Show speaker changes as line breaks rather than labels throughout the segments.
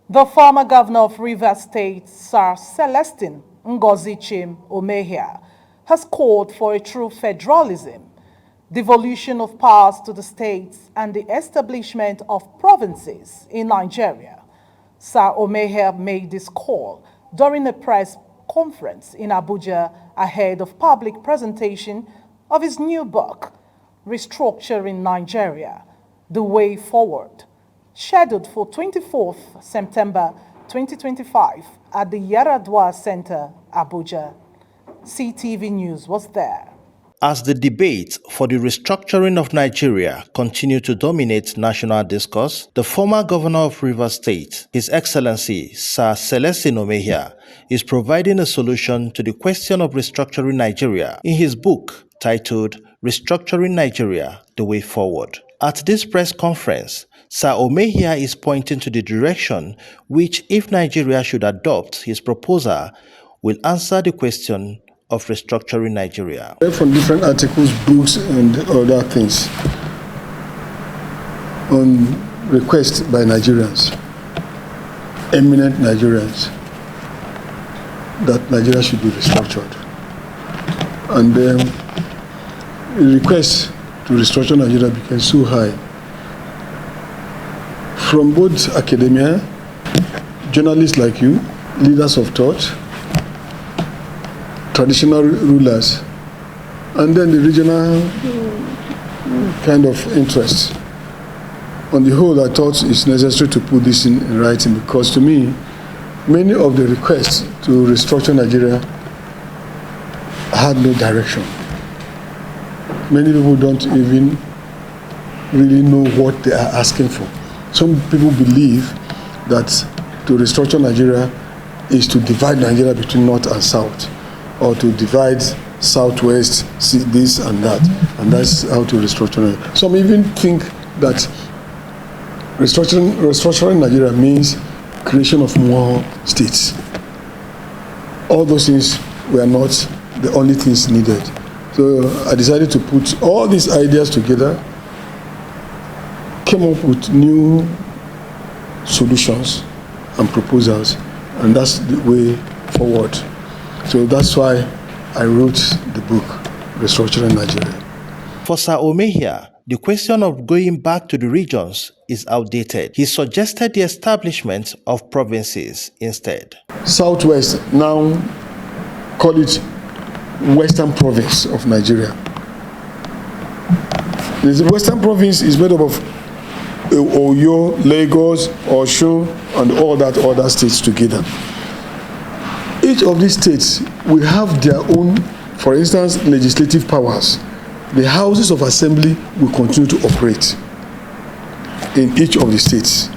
The former governor of Rivers State, Sir Celestine Omehia, has called for a true federalism, devolution of powers to the states, and the establishment of provinces in Nigeria. Sir Omehia made this call during a press conference in Abuja ahead of public presentation of his new book, Restructuring Nigeria, The Way Forward, scheduled for 24th September 2025 at the Yaradua Center, Abuja. CTV News was there.
As the debate for the restructuring of Nigeria continued to dominate national discourse, the former governor of Rivers State, His Excellency Sir Celestine Omehia, is providing a solution to the question of restructuring Nigeria in his book titled Restructuring Nigeria, The Way Forward. At this press conference, Sir Omehia is pointing to the direction which, if Nigeria should adopt his proposal, will answer the question of restructuring Nigeria.
From different articles, books, and other things on request by Nigerians, eminent Nigerians, that Nigeria should be restructured. And the request to restructure Nigeria became so high from both academia, journalists like you, leaders of thought, traditional rulers, and then the regional kind of interests. On the whole, I thought it's necessary to put this in writing because to me, many of the requests to restructure Nigeria had no direction. Many people don't even really know what they are asking for. Some people believe that to restructure Nigeria is to divide Nigeria between North and South, or to divide Southwest, this and that, and that's how to restructure Nigeria. Some even think that restructuring Nigeria means creation of more states. All those things were not the only things needed. So I decided to put all these ideas together, came up with new solutions and proposals, and that's the way forward. So that's why I wrote the book, Restructuring Nigeria.
For Sir Omehia, the question of going back to the regions is outdated. He suggested the establishment of provinces instead.
Southwest, now call it Western Province of Nigeria. The Western Province is made up of Oyo, Lagos, Osun, and all that other states together. Each of these states will have their own, for instance, legislative powers. The houses of assembly will continue to operate in each of the states.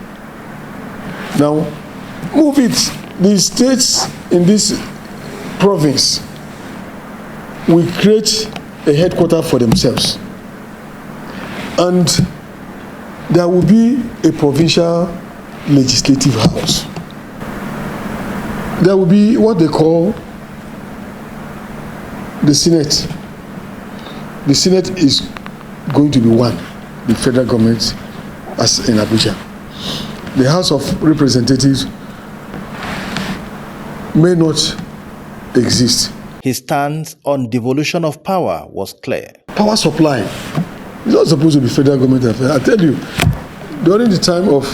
Now, move it. The states in this province will create a headquarters for themselves. And there will be a provincial legislative house. There will be what they call the Senate. The Senate is going to be one, the federal government as in Abuja. The House of Representatives may not exist.
His stance on devolution of power was clear.
Power supply is not supposed to be federal government affair. I tell you, during the time of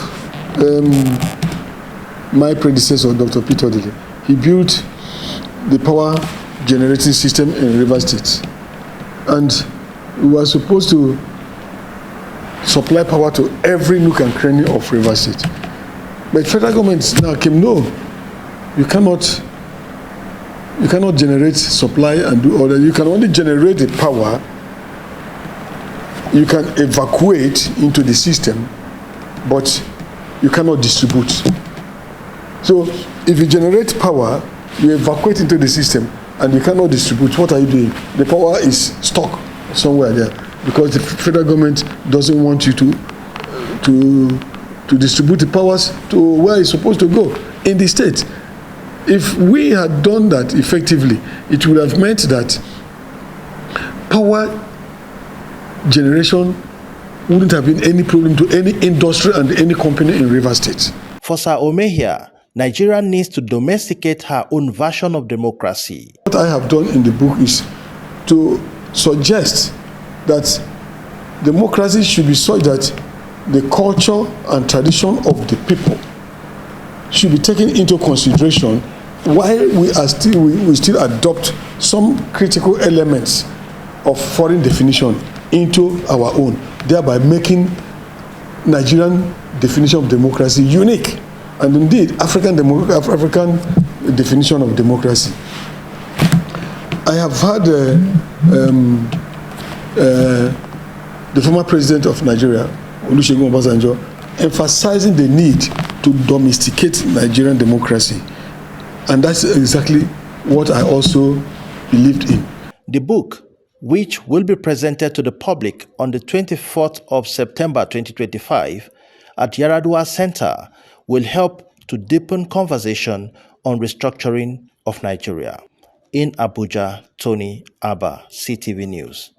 my predecessor, Dr. Peter Dele, he built the power generating system in Rivers State. And we were supposed to supply power to every nook and cranny of Rivers State. But federal government now came, no, you cannot generate supply and do all that. You can only generate the power. You can evacuate into the system, but you cannot distribute. So if you generate power, you evacuate into the system, and you cannot distribute, what are you doing? The power is stuck somewhere there because the federal government doesn't want you to distribute the powers to where it's supposed to go in the state. If we had done that effectively, it would have meant that power generation wouldn't have been any problem to any industry and any company in Rivers State.
For Sir Omehia, Nigeria needs to domesticate her own version of democracy.
What I have done in the book is to suggest that democracy should be such that the culture and tradition of the people should be taken into consideration while we still adopt some critical elements of foreign definition into our own, thereby making Nigerian definition of democracy unique, and indeed African definition of democracy. I have had the former president of Nigeria, Olusegun Obasanjo, emphasizing the need to domesticate Nigerian democracy, and that's exactly what I also believed in.
The book, which will be presented to the public on the 24th of September 2025 at Yaradua Center, will help to deepen conversation on restructuring of Nigeria. In Abuja, Tony Abba, CTV News.